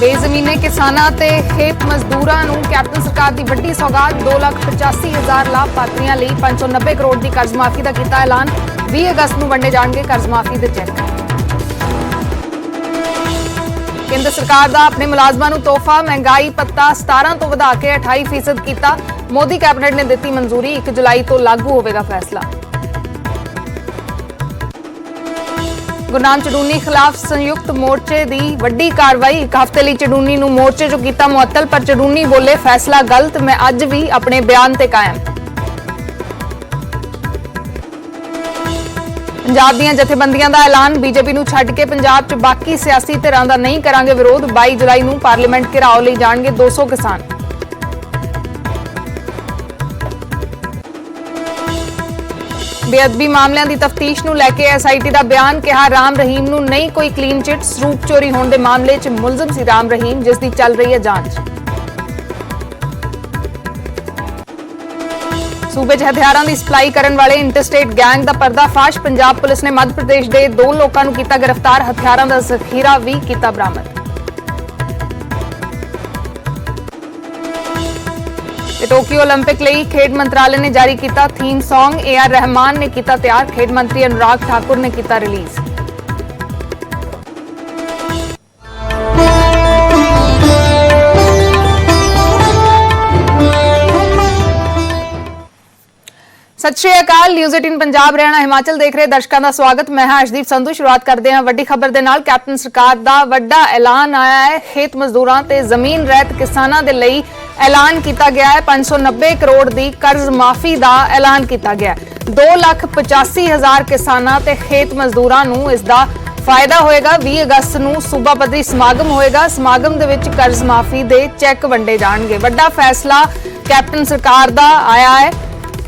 बेजमीने किसानां ते खेत मजदूरां नूं कैप्टन सरकार दी वड्डी सौगात 2,85,000 लाभपात्रियां लई 590 करोड़ दी कर्ज माफी दा कीता ऐलान। 20 अगस्त नूं वंडे जाणगे कर्ज माफी दे चैक। केंद्र सरकार दा अपने मुलाजमां नूं तोहफा, महंगाई भत्ता 17 तो वधा के 28% कीता। मोदी कैबिनेट ने दित्ती मंजूरी। 1 जुलाई तो लागू होवेगा फैसला। गुरनाम चडूनी खिलाफ संयुक्त मोर्चे दी वड्डी कार्रवाई। 1 हफ्ते लई चडूनी नूं मोर्चे चों कीता मुअत्तल, पर चडूनी बोले फैसला गलत, मैं अज भी अपने बयान ते कायम। पंजाब दीआं जथेबंदियां दा ऐलान। बीजेपी नूं छड्ड के पंजाब च बाकी सियासी धिरां दा नहीं करांगे विरोध। 22 जुलाई नूं पार्लीमेंट घेराव लई जाणगे 200 किसान। बेअदबी मामलों की तफ्तीश नूं लैके SIT का बयान। कहा राम रहीम नूं नहीं कोई क्लीन चिट। सरूप चोरी होने के मामले च मुलजम सी राम रहीम, जिसकी चल रही है जांच। सूबे च हथियारां की सप्लाई करने वाले इंटरस्टेट गैंग का पर्दाफाश। पंजाब पुलिस ने मध्य प्रदेश के 2 लोगों को किया गिरफ्तार। हथियारां का जखीरा भी किया बरामद। टोक्यो ओलंपिक लई खेड मंत्रालय ने जारी किया थीम सॉन्ग। AR रहमान ने किया तैयार। खेड मंत्री अनुराग ठाकुर ने किया रिलीज। सत श्री अकाल। न्यूज़ 18 पंजाब हरियाणा हिमाचल देख रहे दर्शकों का स्वागत। मैं हां अर्शदीप संधू। शुरुआत करते हैं वड्डी खबर दे नाल। कैप्टन सरकार दा वड्डा ऐलान आया है। खेत मजदूरां ते जमीन रहत किसानां दे लई ऐलान किया गया है। 590 करोड़ दी कर्ज माफी दा ऐलान किया गया। 2,85,000 किसानां ते खेत मजदूरां नूं इस दा फायदा होएगा। 20 अगस्त नूं सूबा पद्धरी समागम होएगा। समागम दे विच कर्ज माफी दे चैक वंडे जाणगे। वड्डा फैसला कैप्टन सरकार दा आया है।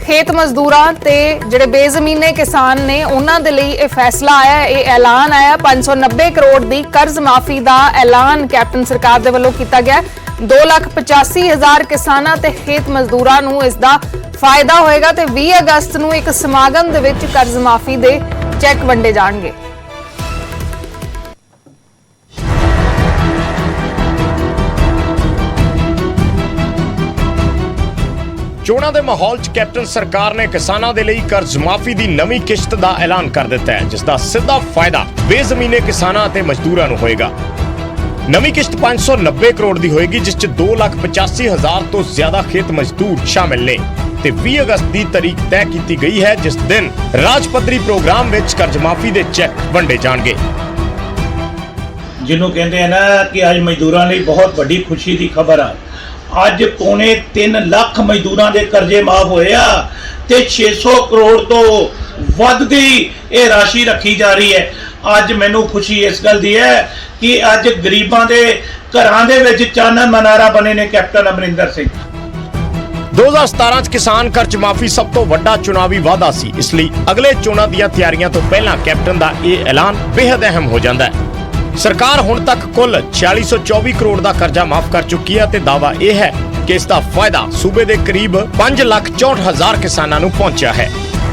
खेत मजदूरां ते जिहड़े बेजमीने किसान ने उन्हां दे लई यह फैसला आया, यह ऐलान आया। 590 करोड़ दी कर्ज माफी दा ऐलान कैप्टन सरकार दे वल्लों कीता गया। 2,85,000 किसानां ते खेत मजदूरां नूं इस दा फायदा होएगा ते 20 अगस्त नूं एक समागम दे विच कर्ज माफी दे चैक वंडे जाणगे। चोणां दे माहौल च कैप्टन सरकार ने किसानां दे लई कर्ज माफी दी नवीं किश्त दा ऐलान कर दिता है, जिसदा सीधा फायदा बेजमीने किसानां ते मजदूरां नूं होएगा। नवीं किश्त 590 करोड़ दी होएगी, जिस च 2,85,000 तो ज्यादा खेत मजदूर शामिल ने ते 20 अगस्त दी तारीख तय की गई है, जिस दिन राज पद्धरी प्रोग्राम विच कर्ज माफी दे चैक वंडे जाणगे। जिन्हों कहते हैं ना कि अज मजदूरां लई बहुत बड़ी खुशी की खबर है। अज 2.25 लाख मजदूरां दे कर्जे माफ होए आ ते 600 करोड़ तो वध दी ये राशि रखी जा रही है। अज मैनू खुशी इस गल दी है कि अज गरीबां दे घरां दे विच चानन मनारा बने ने कैप्टन अमरिंदर सिंह। 2017 च किसान कर्ज माफी सब तो वड्डा चुनावी वादा सी, इसलिए अगले चोणां दीआं तैयारियां तो पहला कैप्टन दा यह ऐलान बेहद अहम हो जाता है। सरकार हुण तक कुल 4624 करोड़ का कर्जा माफ कर चुकी है ते दावा यह है कि इसका फायदा सूबे के करीब 5,64,000 किसानों नूं पहुंचा है।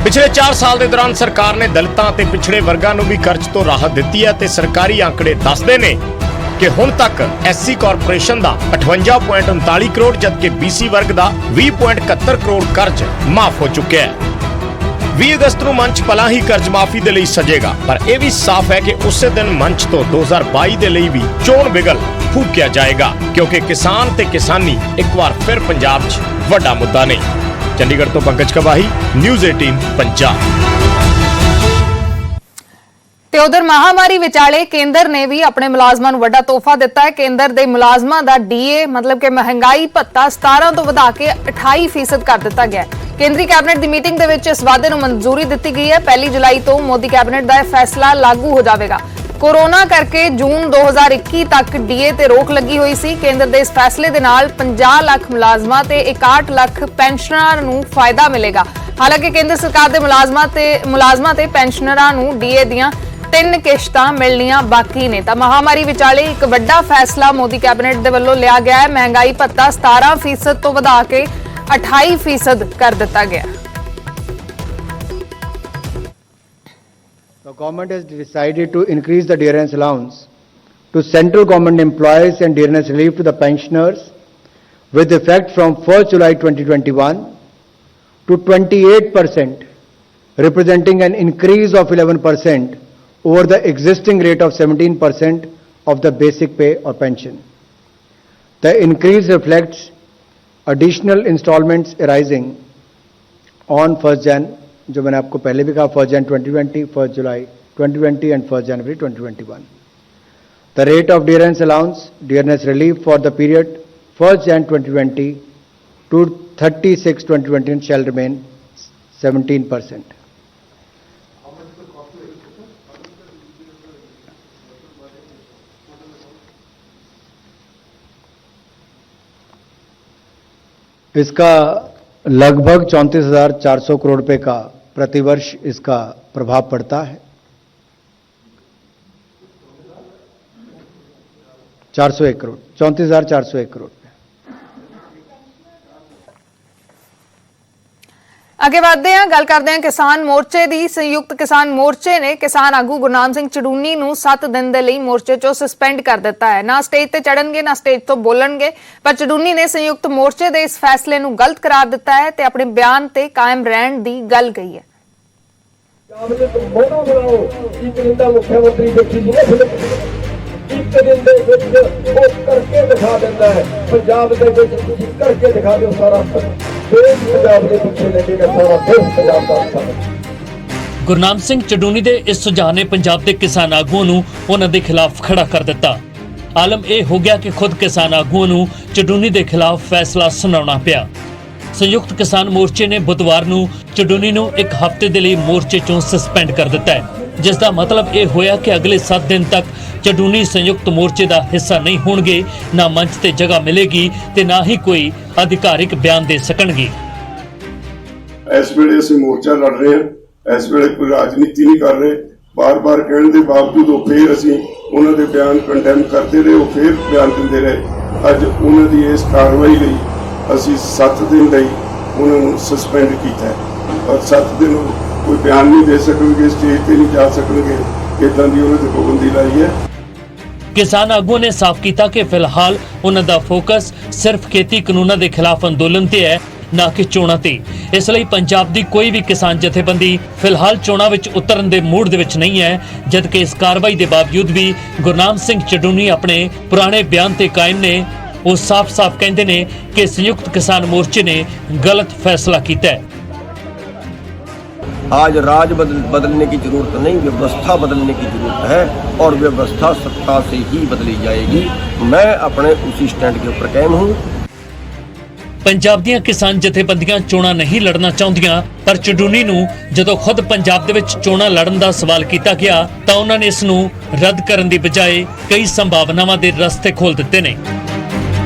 पिछले 4 साल के दौरान सरकार ने दलितां ते पिछड़े वर्गां नूं भी कर्ज तो राहत दी है ते सरकारी आंकड़े दसदे ने कि हुण तक SC कॉरपोरेशन का 58.39 करोड़ जबकि BC वर्ग का 20.71 करोड़ कर्ज माफ हो चुका है। 20 अगस्त नूं मंच भला ही कर्ज माफी दे लई सजेगा, पर यह भी साफ है कि उस दिन मंच तो 2022 दे लई भी चोण बिगल फूकिया जाएगा, क्योंकि किसान ते किसानी एक बार फिर पंजाब च वड्डा मुद्दा नहीं। चंडीगढ़ तो पंकज कवाही, न्यूज़ 18 पंजाब। ते उधर महामारी विचाले केंद्र ने भी अपने मुलाजमां नूं वड्डा तोहफा दिता है। केंद्र दे मुलाजमां दा DA मतलब कि महंगाई भत्ता 17 तो वधा के 28% कर दिता गया। केंद्रीय कैबिनेट की मीटिंग दे विच इस वादे नूं मंजूरी दी गई है। 1 जुलाई तो मोदी कैबिनेट का यह फैसला लागू हो जाएगा। कोरोना करके जून 2021 तक DA ते रोक लगी हुई सी। केंद्र के इस फैसले दे नाल 50 लाख मुलाजमां ते 61 लाख पेंशनरां नूं फायदा मिलेगा। हालांकि केंद्र सरकार के मुलाजमां ते पेंशनरां नूं DA दीआं 3 किश्तां मिलनियां बाकी ने। तां महामारी विचाले एक वड्डा फैसला मोदी कैबिनेट दे वल्लों लिया गया है। महंगाई भत्ता 17% तो वधा के 28% कर दिता गया। The government has decided to increase the dearance allowance to central government employees and dearness relief to the pensioners with effect from 1st July 2021 to 28%, representing an increase of 11% over the existing rate of 17% of the basic pay or pension. The increase reflects additional installments arising on 1st Jan, जो मैंने आपको पहले भी कहा, 1st Jan 2020, 1st July 2020 and 1st January 2021. The rate of dearness relief for the period 1st Jan 2020 to 36 2020 shall remain 17%. इसका लगभग 34,400 करोड़ रुपए का प्रतिवर्ष इसका प्रभाव पड़ता है। 401 करोड़, 34,401 करोड़। ਅੱਗੇ ਵਧਦੇ ਹਾਂ, ਗੱਲ ਕਰਦੇ ਹਾਂ ਕਿਸਾਨ ਮੋਰਚੇ ਦੀ। ਸੰਯੁਕਤ ਕਿਸਾਨ ਮੋਰਚੇ ਨੇ ਕਿਸਾਨ ਆਗੂ ਗੁਰਨਾਮ ਸਿੰਘ ਚੜੂਨੀ ਨੂੰ 7 ਦਿਨ ਦੇ ਲਈ ਮੋਰਚੇ ਚੋਂ ਸਸਪੈਂਡ ਕਰ ਦਿੱਤਾ ਹੈ। ਨਾ ਸਟੇਜ ਤੇ ਚੜਨਗੇ, ਨਾ ਸਟੇਜ ਤੋਂ ਬੋਲਣਗੇ। ਪਰ ਚੜੂਨੀ ਨੇ ਸੰਯੁਕਤ ਮੋਰਚੇ ਦੇ ਇਸ ਫੈਸਲੇ ਨੂੰ ਗਲਤ ਕਰਾਰ ਦਿੱਤਾ ਹੈ ਤੇ ਆਪਣੇ ਬਿਆਨ ਤੇ ਕਾਇਮ ਰਹਿਣ ਦੀ ਗੱਲ ਕਹੀ ਹੈ। ਇੱਕ ਦਿਨ ਦੇ ਵਿੱਚ ਉਹ ਕਰਕੇ ਦਿਖਾ ਦਿੰਦਾ ਹੈ, ਪੰਜਾਬ ਦੇ ਵਿੱਚ ਤੁਸੀਂ ਕਰਕੇ ਦਿਖਾ ਦਿਓ ਸਾਰਾ ਦੇਸ਼ ਪੰਜਾਬ ਦੇ ਪਿੱਛੇ ਲੱਗੇਗਾ, ਸਾਰਾ ਦੇਸ਼ ਪੰਜਾਬ ਦਾ। ਗੁਰਨਾਮ ਸਿੰਘ ਚੜੂਨੀ ਦੇ ਇਸ ਸੁਝਾਅ ਨੇ ਪੰਜਾਬ ਦੇ ਕਿਸਾਨ ਆਗੂਆਂ ਨੂੰ ਉਹਨਾਂ ਦੇ ਖਿਲਾਫ ਖੜਾ ਕਰ ਦਿੱਤਾ। ਆਲਮ ਇਹ ਹੋ ਗਿਆ ਕਿ ਖੁਦ ਕਿਸਾਨ ਆਗੂਆਂ ਨੂੰ ਚੜੂਨੀ ਦੇ ਖਿਲਾਫ ਫੈਸਲਾ ਸੁਣਾਉਣਾ ਪਿਆ। ਸੰਯੁਕਤ ਕਿਸਾਨ ਮੋਰਚੇ ਨੇ ਬੁੱਧਵਾਰ ਨੂੰ ਚੜੂਨੀ ਨੂੰ ਇੱਕ ਹਫ਼ਤੇ ਦੇ ਲਈ ਮੋਰਚੇ ਚੋਂ ਸਸਪੈਂਡ ਕਰ ਦਿੱਤਾ ਹੈ, ਜਿਸ ਦਾ ਮਤਲਬ ਇਹ ਹੋਇਆ ਕਿ ਅਗਲੇ 7 ਦਿਨ ਤੱਕ ਚੜੂਨੀ ਸੰਯੁਕਤ ਮੋਰਚੇ ਦਾ ਹਿੱਸਾ ਨਹੀਂ ਹੋਣਗੇ, ਨਾ ਮੰਚ ਤੇ ਜਗ੍ਹਾ ਮਿਲੇਗੀ ਤੇ ਨਾ ਹੀ ਕੋਈ ਅਧਿਕਾਰਿਕ ਬਿਆਨ ਦੇ ਸਕਣਗੇ। ਇਸ ਵੇਲੇ ਅਸੀਂ ਮੋਰਚਾ ਲੜ ਰਹੇ ਹਾਂ, ਇਸ ਵੇਲੇ ਕੋਈ ਰਾਜਨੀਤੀ ਨਹੀਂ ਕਰ ਰਹੇ। ਬਾਰ-ਬਾਰ ਕਹਿਣ ਦੇ ਬਾਵਜੂਦ ਉਹ ਫੇਰ ਅਸੀਂ ਉਹਨਾਂ ਦੇ ਬਿਆਨ ਕੰਡੈਮ ਕਰਦੇ ਰਹੇ, ਉਹ ਫੇਰ ਬਿਆਨ ਦਿੰਦੇ ਰਹੇ। ਅੱਜ ਉਹਨਾਂ ਦੀ ਇਸ ਕਾਰਵਾਈ ਲਈ ਅਸੀਂ 7 ਦਿਨ ਲਈ ਉਹਨਾਂ ਨੂੰ ਸਸਪੈਂਡ ਕੀਤਾ ਹੈ ਔਰ 7 ਦਿਨ ਕੋਈ ਬਿਆਨ ਨਹੀਂ ਦੇ ਸਕਣਗੇ, ਸਟੇਜ ਤੇ ਨਹੀਂ ਜਾ ਸਕਣਗੇ, ਇਦਾਂ ਦੀ ਉਹਨਾਂ ਤੇ ਪਾਬੰਦੀ ਲਾਈ ਹੈ। ਕਿਸਾਨ ਆਗੂ ਨੇ ਸਾਫ਼ ਕੀਤਾ ਕਿ ਫਿਲਹਾਲ ਉਹਨਾਂ ਦਾ ਫੋਕਸ ਸਿਰਫ ਖੇਤੀ ਕਾਨੂੰਨਾਂ ਦੇ ਖਿਲਾਫ ਅੰਦੋਲਨ ਤੇ ਹੈ, ਨਾ ਕਿ ਚੋਣਾਂ ਤੇ। ਇਸ ਲਈ ਪੰਜਾਬ ਦੀ ਕੋਈ ਵੀ ਕਿਸਾਨ ਜਥੇਬੰਦੀ ਫਿਲਹਾਲ ਚੋਣਾਂ ਵਿੱਚ ਉਤਰਨ ਦੇ ਮੂਡ ਦੇ ਵਿੱਚ ਨਹੀਂ ਹੈ, ਜਦਕਿ ਇਸ ਕਾਰਵਾਈ ਦੇ ਬਾਵਜੂਦ ਵੀ ਗੁਰਨਾਮ ਸਿੰਘ ਚੜੂਨੀ ਆਪਣੇ ਪੁਰਾਣੇ ਬਿਆਨ ਤੇ ਕਾਇਮ ਨੇ। ਉਹ ਸਾਫ਼-ਸਾਫ਼ ਕਹਿੰਦੇ ਨੇ ਕਿ ਸੰਯੁਕਤ ਕਿਸਾਨ ਮੋਰਚੇ ਨੇ ਗਲਤ फैसला किया है। आज राज बदलने की जरूरत नहीं, व्यवस्था बदलने की जरूरत है और व्यवस्था सत्ता से ही बदली जाएगी। मैं अपने उसी स्टैंड के ऊपर कायम हूँ। पंजाब ਦੀਆਂ ਕਿਸਾਨ ਜਥੇਬੰਦੀਆਂ ਚੋਣਾਂ ਨਹੀਂ ਲੜਨਾ ਚਾਹੁੰਦੀਆਂ, ਪਰ ਚੜੂਨੀ ਨੂੰ ਜਦੋਂ ਖੁਦ ਪੰਜਾਬ ਦੇ ਵਿੱਚ ਚੋਣਾਂ ਲੜਨ ਦਾ ਸਵਾਲ ਕੀਤਾ ਗਿਆ ਤਾਂ ਉਹਨਾਂ ਨੇ ਇਸ ਨੂੰ ਰੱਦ ਕਰਨ ਦੀ ਬਜਾਏ ਕਈ ਸੰਭਾਵਨਾਵਾਂ ਦੇ ਰਸਤੇ ਖੋਲ ਦਿੱਤੇ ਨੇ।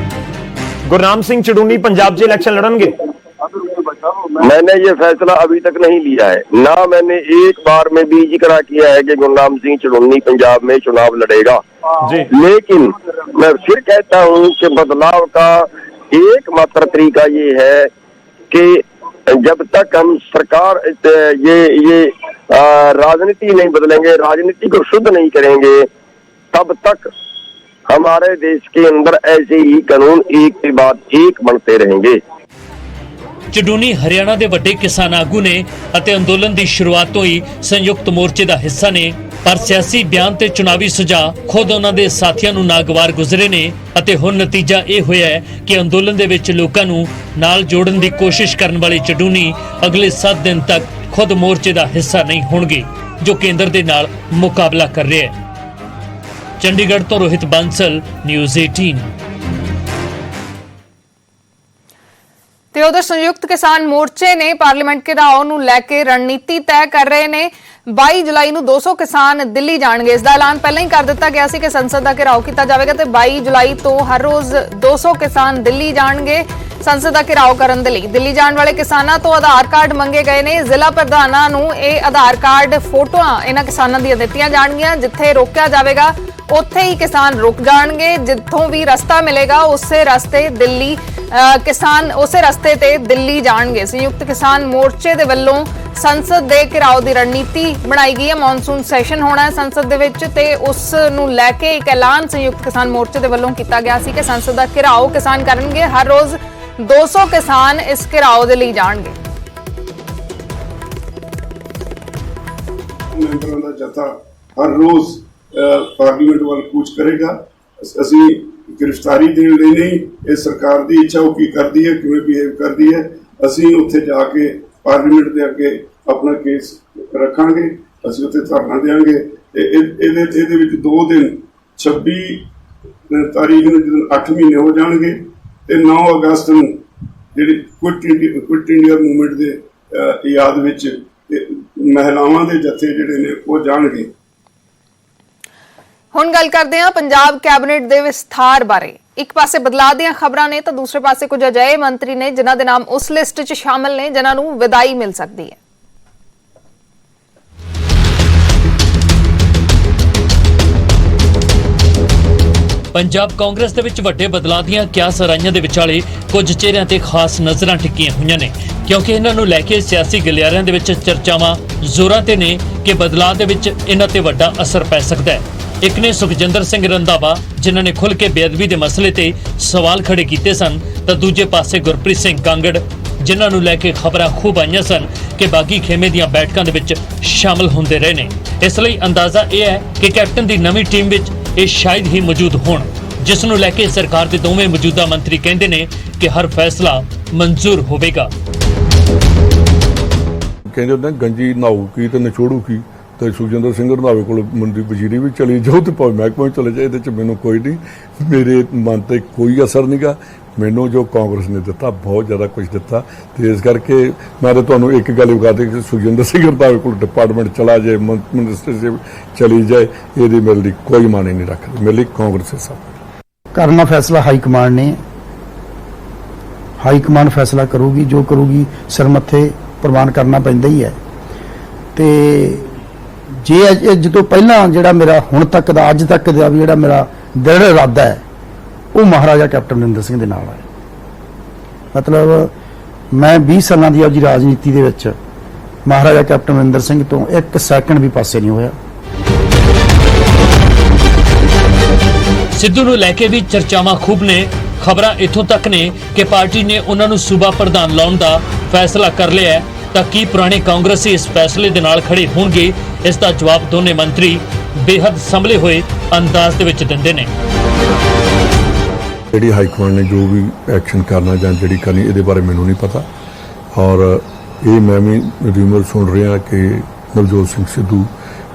गुरनाम सिंह चड़ूनी पंजाब से इलेक्शन लड़नगे? मैंने ये फैसला अभी तक नहीं लिया है, ना मैंने एक बार में भी जिक्र किया है कि गुरनाम सिंह चड़ूनी पंजाब में चुनाव लड़ेगा जी। लेकिन मैं फिर कहता हूँ कि बदलाव का एकमात्र तरीका ये है कि जब तक हम सरकार ये राजनीति नहीं बदलेंगे, राजनीति को शुद्ध नहीं करेंगे, तब तक हमारे देश के अंदर ऐसे ही कानून एक के बाद एक बनते रहेंगे। ਚੜੂਨੀ ਹਰਿਆਣਾ ਦੇ ਵੱਡੇ ਕਿਸਾਨ ਆਗੂ ਨੇ ਅਤੇ ਅੰਦੋਲਨ ਦੀ ਸ਼ੁਰੂਆਤ ਤੋਂ ਹੀ ਸੰਯੁਕਤ ਮੋਰਚੇ ਦਾ ਹਿੱਸਾ ਨੇ, ਪਰ ਸਿਆਸੀ ਬਿਆਨ ਤੇ ਚੁਣਾਵੀ ਸੁਝਾਅ ਖੁਦ ਉਹਨਾਂ ਦੇ ਸਾਥੀਆਂ ਨੂੰ ਨਾਗਵਾਰ ਗੁਜ਼ਰੇ ਨੇ ਅਤੇ ਹੁਣ ਨਤੀਜਾ ਇਹ ਹੋਇਆ ਹੈ ਕਿ ਅੰਦੋਲਨ ਦੇ ਵਿੱਚ ਲੋਕਾਂ ਨੂੰ ਨਾਲ ਜੋੜਨ ਦੀ ਕੋਸ਼ਿਸ਼ ਕਰਨ ਵਾਲੇ ਚੜੂਨੀ ਅਗਲੇ 7 ਦਿਨ ਤੱਕ ਖੁਦ ਮੋਰਚੇ ਦਾ ਹਿੱਸਾ ਨਹੀਂ ਹੋਣਗੇ, ਜੋ ਕੇਂਦਰ ਦੇ ਨਾਲ ਮੁਕਾਬਲਾ ਕਰ ਰਿਹਾ ਹੈ। ਚੰਡੀਗੜ੍ਹ ਤੋਂ ਰੋਹਿਤ ਬਾਂਸਲ, ਨਿਊਜ਼ 18। ਤੇ ਉਧਰ ਸੰਯੁਕਤ ਕਿਸਾਨ ਮੋਰਚੇ ਨੇ ਪਾਰਲੀਮੈਂਟ ਘਿਰਾਓ ਨੂੰ ਲੈ ਕੇ ਰਣਨੀਤੀ ਤੈਅ ਕਰ ਰਹੇ ਨੇ। 22 ਜੁਲਾਈ ਨੂੰ 200 ਕਿਸਾਨ ਦਿੱਲੀ ਜਾਣਗੇ। ਇਸ ਦਾ ਐਲਾਨ ਪਹਿਲਾਂ ਹੀ ਕਰ ਦਿੱਤਾ ਗਿਆ ਸੀ ਕਿ ਸੰਸਦ ਦਾ ਘਿਰਾਓ ਕੀਤਾ ਜਾਵੇਗਾ ਤੇ 22 ਜੁਲਾਈ ਤੋਂ ਹਰ ਰੋਜ਼ 200 ਕਿਸਾਨ ਦਿੱਲੀ ਜਾਣਗੇ ਸੰਸਦ ਦਾ ਘਿਰਾਓ ਕਰਨ ਦੇ ਲਈ। ਦਿੱਲੀ ਜਾਣ ਵਾਲੇ ਕਿਸਾਨਾਂ ਤੋਂ ਆਧਾਰ ਕਾਰਡ ਮੰਗੇ ਗਏ ਨੇ। ਜ਼ਿਲ੍ਹਾ ਪ੍ਰਧਾਨਾਂ ਨੂੰ ਇਹ ਆਧਾਰ ਕਾਰਡ ਫੋਟੋਆਂ ਇਹਨਾਂ ਕਿਸਾਨਾਂ ਦੀਆਂ ਦਿੱਤੀਆਂ ਜਾਣਗੀਆਂ। ਜਿੱਥੇ ਰੋਕਿਆ ਜਾਵੇਗਾ ਉੱਥੇ ਹੀ ਕਿਸਾਨ ਰੁਕ ਜਾਣਗੇ। ਜਿੱਥੋਂ ਵੀ ਰਸਤਾ ਮਿਲੇਗਾ ਉਸੇ ਰਸਤੇ ਦਿੱਲੀ ਕਿਸਾਨ ਉਸੇ ਰਸਤੇ ਤੇ ਦਿੱਲੀ ਜਾਣਗੇ। ਸੰਯੁਕਤ ਕਿਸਾਨ ਮੋਰਚੇ ਦੇ ਵੱਲੋਂ ਸੰਸਦ ਦੇ ਘਿਰਾਓ ਦੀ ਰਣਨੀਤੀ ਬਣਾਈ ਗਈ ਹੈ। ਮੌਨਸੂਨ ਸੈਸ਼ਨ ਹੋਣਾ ਹੈ ਸੰਸਦ ਦੇ ਵਿੱਚ ਤੇ ਉਸ ਨੂੰ ਲੈ ਕੇ ਇੱਕ ਐਲਾਨ ਸੰਯੁਕਤ ਕਿਸਾਨ ਮੋਰਚੇ ਦੇ ਵੱਲੋਂ ਕੀਤਾ ਗਿਆ ਸੀ ਕਿ ਸੰਸਦ ਦਾ ਘਿਰਾਓ ਕਿਸਾਨ ਕਰਨਗੇ। ਹਰ ਰੋਜ਼ 200 ਕਿਸਾਨ ਇਸ ਘਿਰਾਓ ਦੇ ਲਈ ਜਾਣਗੇ। ਮੈਂਬਰਾਂ ਦਾ ਜਥਾ ਹਰ ਰੋਜ਼ ਪਾਰਲੀਮੈਂਟ ਵੱਲ ਕੂਚ ਕਰੇਗਾ। ਅਸੀਂ ਗ੍ਰਿਫਤਾਰੀ ਦੇਣ ਲਈ ਨਹੀਂ, ਇਹ ਸਰਕਾਰ ਦੀ ਇੱਛਾ ਉਹ ਕੀ ਕਰਦੀ ਹੈ, ਕਿਵੇਂ ਬਿਹੇਵ ਕਰਦੀ ਹੈ, ਅਸੀਂ ਉੱਥੇ ਜਾ ਕੇ ਪਾਰਲੀਮੈਂਟ ਦੇ ਅੱਗੇ ਆਪਣਾ ਕੇਸ ਰੱਖਾਂਗੇ। ਅਸੀਂ ਉੱਥੇ ਧਰਨਾ ਦੇਵਾਂਗੇ ਤੇ ਇਹਦੇ ਵਿੱਚ 2 ਦਿਨ 26 ਤਾਰੀਖ ਨੂੰ ਜਦੋਂ 8 ਮਹੀਨੇ ਹੋ ਜਾਣਗੇ ਤੇ 9 ਅਗਸਤ ਨੂੰ ਜਿਹੜੀ ਕੁਇਟ ਇੰਡੀਆ ਮੂਵਮੈਂਟ ਦੇ ਯਾਦ ਵਿੱਚ ਮਹਿਲਾਵਾਂ ਦੇ ਜਥੇ ਜਿਹੜੇ ਨੇ ਉਹ ਜਾਣਗੇ। ਹੁਣ ਗੱਲ ਕਰਦੇ ਹਾਂ ਪੰਜਾਬ ਕੈਬਨਿਟ ਦੇ ਵਿਸਥਾਰ ਬਾਰੇ। ਇੱਕ ਪਾਸੇ ਬਦਲਾਅ ਦੀਆਂ ਖਬਰਾਂ ਨੇ ਤਾਂ ਦੂਸਰੇ ਪਾਸੇ ਕੁਝ ਅਜਿਹੇ ਮੰਤਰੀ ਨੇ ਜਿਨ੍ਹਾਂ ਦੇ ਨਾਮ ਉਸ ਲਿਸਟ 'ਚ ਸ਼ਾਮਲ ਨੇ ਜਿਨ੍ਹਾਂ ਨੂੰ ਵਿਦਾਈ ਮਿਲ ਸਕਦੀ ਹੈ। ਪੰਜਾਬ ਕਾਂਗਰਸ ਦੇ ਵਿੱਚ ਵੱਡੇ ਬਦਲਾਅ ਦੀਆਂ ਕਿਆਸ-ਰਾਈਆਂ ਦੇ ਵਿਚਾਲੇ ਕੁਝ ਚਿਹਰਿਆਂ ਤੇ ਖਾਸ ਨਜ਼ਰਾਂ ਟਿਕੀਆਂ ਹੋਈਆਂ ਨੇ, ਕਿਉਂਕਿ ਇਹਨਾਂ ਨੂੰ ਲੈ ਕੇ ਸਿਆਸੀ ਗਲਿਆਰਿਆਂ ਦੇ ਵਿੱਚ ਚਰਚਾਵਾਂ ਜ਼ੋਰਾਂ ਤੇ ਨੇ ਕਿ ਬਦਲਾਅ ਦੇ ਵਿੱਚ ਇਹਨਾਂ ਤੇ ਵੱਡਾ ਅਸਰ ਪੈ ਸਕਦਾ ਹੈ। ਇੱਕ ਨੇ ਸੁਖਜਿੰਦਰ ਸਿੰਘ ਰੰਧਾਵਾ, ਜਿਨ੍ਹਾਂ ਨੇ ਖੁੱਲ੍ਹ ਕੇ ਬੇਅਦਬੀ ਦੇ ਮਸਲੇ ਤੇ ਸਵਾਲ ਖੜੇ ਕੀਤੇ ਸਨ, ਤਾਂ ਦੂਜੇ ਪਾਸੇ ਗੁਰਪ੍ਰੀਤ ਸਿੰਘ ਕਾਂਗੜ, ਜਿਨ੍ਹਾਂ ਨੂੰ ਲੈ ਕੇ ਖਬਰਾਂ ਖੂਬ ਆਈਆਂ ਸਨ ਕਿ ਬਾਗੀ ਖੇਮੇ ਦੀਆਂ ਬੈਠਕਾਂ ਦੇ ਵਿੱਚ ਸ਼ਾਮਲ ਹੁੰਦੇ ਰਹੇ ਨੇ। ਇਸ ਲਈ ਅੰਦਾਜ਼ਾ ਇਹ ਹੈ ਕਿ ਕੈਪਟਨ ਦੀ ਨਵੀਂ ਟੀਮ ਵਿੱਚ ਇਹ ਸ਼ਾਇਦ ਹੀ ਮੌਜੂਦ ਹੋਣ, ਜਿਸ ਨੂੰ ਲੈ ਕੇ ਸਰਕਾਰ ਦੇ ਦੋਵੇਂ ਮੌਜੂਦਾ ਮੰਤਰੀ ਕਹਿੰਦੇ ਨੇ ਕਿ ਹਰ ਫੈਸਲਾ ਮਨਜ਼ੂਰ ਹੋਵੇਗਾ। ਕਹਿੰਦੇ ਹੁੰਦੇ ਗੰਜੀ ਨਹਾਊ ਕੀ ਤੇ ਨਿਚੋੜੂ ਕੀ, ਤੇ ਸੁਖਜਿੰਦਰ ਸਿੰਘ ਰੰਧਾਵੇ ਕੋਲ ਮੰਤਰੀ ਵਜ਼ੀਰੀ ਵੀ ਚਲੀ ਜਾਓ ਤੇ ਭਾਵੇਂ ਮਹਿਕਮੇ ਚਲੇ ਜਾਏ, ਇਹਦੇ 'ਚ ਮੈਨੂੰ ਕੋਈ ਨਹੀਂ, ਮੇਰੇ ਮਨ ਤੇ ਕੋਈ ਅਸਰ ਨਹੀਂਗਾ। ਮੈਨੂੰ ਜੋ ਕਾਂਗਰਸ ਨੇ ਦਿੱਤਾ ਬਹੁਤ ਜ਼ਿਆਦਾ ਕੁਝ ਦਿੱਤਾ, ਤੇ ਇਸ ਕਰਕੇ ਮੈਂ ਤਾਂ ਤੁਹਾਨੂੰ ਇੱਕ ਗੱਲ ਹੀ ਕਹਦੀ ਕਿ ਸੁਖਜਿੰਦਰ ਸਿੰਘ ਰੰਧਾਵੇ ਕੋਲ ਡਿਪਾਰਟਮੈਂਟ ਚਲਾ ਜਾਏ, ਮਿਨਿਸਟਰਸ਼ਿਪ ਚਲੀ ਜਾਏ, ਇਹਦੀ ਮੇਰੇ ਲਈ ਕੋਈ ਮਾਨੇ ਨਹੀਂ ਰੱਖਦੀ। ਮੇਰੇ ਲਈ ਕਾਂਗਰਸ ਹੈ ਸਭ। ਕਰਨਾ ਫੈਸਲਾ ਹਾਈ ਕਮਾਂਡ ਨੇ, ਹਾਈ ਕਮਾਂਡ ਫੈਸਲਾ ਕਰੂਗੀ, ਜੋ ਕਰੂਗੀ ਸਿਰ ਮੱਥੇ ਪ੍ਰਵਾਨ ਕਰਨਾ ਪੈਂਦਾ ਹੀ ਹੈ। ਤੇ ਜੇ ਜਦੋਂ ਪਹਿਲਾਂ ਜਿਹੜਾ ਮੇਰਾ ਹੁਣ ਤੱਕ ਦਾ ਅੱਜ ਤੱਕ ਦਾ ਵੀ ਜਿਹੜਾ ਮੇਰਾ ਦ੍ਰਿੜ ਇਰਾਦਾ ਹੈ ਉਹ ਮਹਾਰਾਜਾ ਕੈਪਟਨ ਅਮਰਿੰਦਰ ਸਿੰਘ ਦੇ ਨਾਲ ਹੈ। ਮਤਲਬ ਮੈਂ 20 ਸਾਲਾਂ ਦੀ ਆਪਣੀ ਰਾਜਨੀਤੀ ਦੇ ਵਿੱਚ ਮਹਾਰਾਜਾ ਕੈਪਟਨ ਅਮਰਿੰਦਰ ਸਿੰਘ ਤੋਂ 1 ਸੈਕਿੰਡ ਵੀ ਪਾਸੇ ਨਹੀਂ ਹੋਇਆ। ਸਿੱਧੂ ਨੂੰ ਲੈ ਕੇ ਵੀ ਚਰਚਾਵਾਂ ਖੂਬ ਨੇ। ਖਬਰਾਂ ਇੱਥੋਂ ਤੱਕ ਨੇ ਕਿ ਪਾਰਟੀ ਨੇ ਉਹਨਾਂ ਨੂੰ ਸੂਬਾ ਪ੍ਰਧਾਨ ਲਾਉਣ ਦਾ ਫੈਸਲਾ ਕਰ ਲਿਆ ਹੈ। ਤਾਂ ਕੀ ਪੁਰਾਣੇ ਕਾਂਗਰਸੀ ਇਸ ਫੈਸਲੇ ਦੇ ਨਾਲ ਖੜੇ ਹੋਣਗੇ? ਇਸ ਦਾ ਜਵਾਬ ਦੋਨੇ ਮੰਤਰੀ ਬੇਹੱਦ ਸੰਭਲੇ ਹੋਏ ਅੰਦਾਜ਼ ਦੇ ਵਿੱਚ ਦਿੰਦੇ ਨੇ। ਜਿਹੜੀ ਹਾਈ ਕਮਾਂਡ ਨੇ ਜੋ ਵੀ ਐਕਸ਼ਨ ਕਰਨਾ ਜਾਂ ਜਿਹੜੀ ਕਰਨੀ, ਇਹਦੇ ਬਾਰੇ ਮੈਨੂੰ ਨਹੀਂ ਪਤਾ। ਔਰ ਇਹ ਮੈਂ ਵੀ ਰਿਊਮਰ ਸੁਣ ਰਿਹਾ ਕਿ ਨਵਜੋਤ ਸਿੰਘ ਸਿੱਧੂ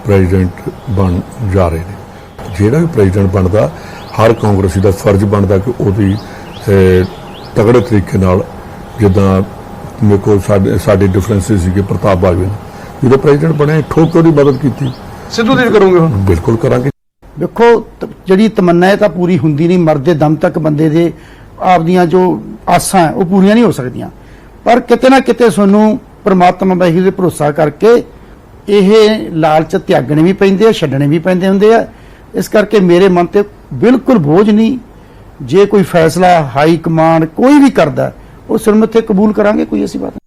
ਪ੍ਰੈਜ਼ੀਡੈਂਟ ਬਣ ਜਾ ਰਹੇ ਨੇ। ਜਿਹੜਾ ਵੀ ਪ੍ਰੈਜ਼ੀਡੈਂਟ ਬਣਦਾ, ਹਰ ਕਾਂਗਰਸੀ ਦਾ ਫਰਜ਼ ਬਣਦਾ ਕਿ ਉਹਦੀ ਤਗੜੇ ਤਰੀਕੇ ਨਾਲ, ਜਿੱਦਾਂ ਮੇਰੇ ਕੋਲ ਸਾਡੇ ਡਿਫਰੈਂਸਿਸ ਸੀਗੇ ਪ੍ਰਤਾਪ ਬਾਜਵਾ ਨੇ, ਜਦੋਂ ਪ੍ਰੈਜ਼ੀਡੈਂਟ ਬਣੇ ਠੋਕ ਕੇ ਉਹਦੀ ਮਦਦ ਕੀਤੀ। ਸਿੱਧੂ ਦੀ ਕਰੋਗੇ ਹੁਣ? ਬਿਲਕੁਲ ਕਰਾਂਗੇ। ਦੇਖੋ ਜਿਹੜੀ ਤਮੰਨਾ ਹੈ ਤਾਂ ਪੂਰੀ ਹੁੰਦੀ ਨਹੀਂ, ਮਰਦੇ ਦਮ ਤੱਕ ਬੰਦੇ ਦੇ ਆਪਦੀਆਂ ਜੋ ਆਸਾਂ ਉਹ ਪੂਰੀਆਂ ਨਹੀਂ ਹੋ ਸਕਦੀਆਂ, ਪਰ ਕਿਤੇ ਨਾ ਕਿਤੇ ਤੁਹਾਨੂੰ ਪ੍ਰਮਾਤਮਾ ਦਾ ਹੀ ਭਰੋਸਾ ਕਰਕੇ ਇਹ ਲਾਲਚ ਤਿਆਗਣੇ ਵੀ ਪੈਂਦੇ ਆ, ਛੱਡਣੇ ਵੀ ਪੈਂਦੇ ਹੁੰਦੇ ਆ। ਇਸ ਕਰਕੇ ਮੇਰੇ ਮਨ ਤੇ ਬਿਲਕੁਲ ਬੋਝ ਨਹੀਂ। ਜੇ ਕੋਈ ਫੈਸਲਾ ਹਾਈ ਕਮਾਂਡ ਕੋਈ ਵੀ ਕਰਦਾ ਉਹ ਸਿਰ ਮੱਥੇ ਕਬੂਲ ਕਰਾਂਗੇ, ਕੋਈ ਐਸੀ ਬਾਤ ਨਹੀਂ।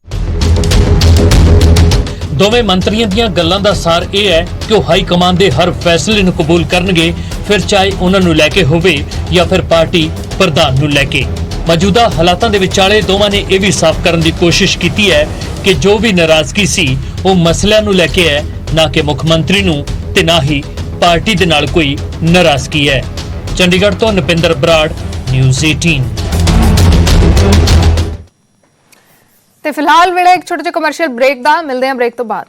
ਦੋਵੇਂ ਮੰਤਰੀਆਂ ਦੀਆਂ ਗੱਲਾਂ ਦਾ ਸਾਰ ਇਹ ਹੈ ਕਿ ਉਹ ਹਾਈ ਕਮਾਂਡ ਦੇ ਹਰ ਫੈਸਲੇ ਨੂੰ ਕਬੂਲ ਕਰਨਗੇ, ਫਿਰ ਚਾਹੇ ਉਹਨਾਂ ਨੂੰ ਲੈ ਕੇ ਹੋਵੇ ਜਾਂ ਫਿਰ ਪਾਰਟੀ ਪ੍ਰਧਾਨ ਨੂੰ ਲੈ ਕੇ। ਮੌਜੂਦਾ ਹਾਲਾਤਾਂ ਦੇ ਵਿਚਾਲੇ ਦੋਵਾਂ ਨੇ ਇਹ ਵੀ ਸਾਫ਼ ਕਰਨ ਦੀ ਕੋਸ਼ਿਸ਼ ਕੀਤੀ ਹੈ ਕਿ ਜੋ ਵੀ ਨਾਰਾਜ਼ਗੀ ਸੀ ਉਹ ਮਸਲਿਆਂ ਨੂੰ ਲੈ ਕੇ ਹੈ, ਨਾ ਕਿ ਮੁੱਖ ਮੰਤਰੀ ਨੂੰ ਤੇ ਨਾ ਹੀ ਪਾਰਟੀ ਦੇ ਨਾਲ ਕੋਈ ਨਾਰਾਜ਼ਗੀ ਹੈ। ਚੰਡੀਗੜ੍ਹ ਤੋਂ ਨਪਿੰਦਰ ਬਰਾੜ, ਨਿਊਜ਼ 18। ਤੇ ਫਿਲਹਾਲ ਵੇਲੇ ਇੱਕ ਛੋਟੇ ਜਿਹੇ ਕਮਰਸ਼ੀਅਲ ਬ੍ਰੇਕ ਦਾ, ਮਿਲਦੇ ਹਾਂ ਬ੍ਰੇਕ ਤੋਂ ਬਾਅਦ।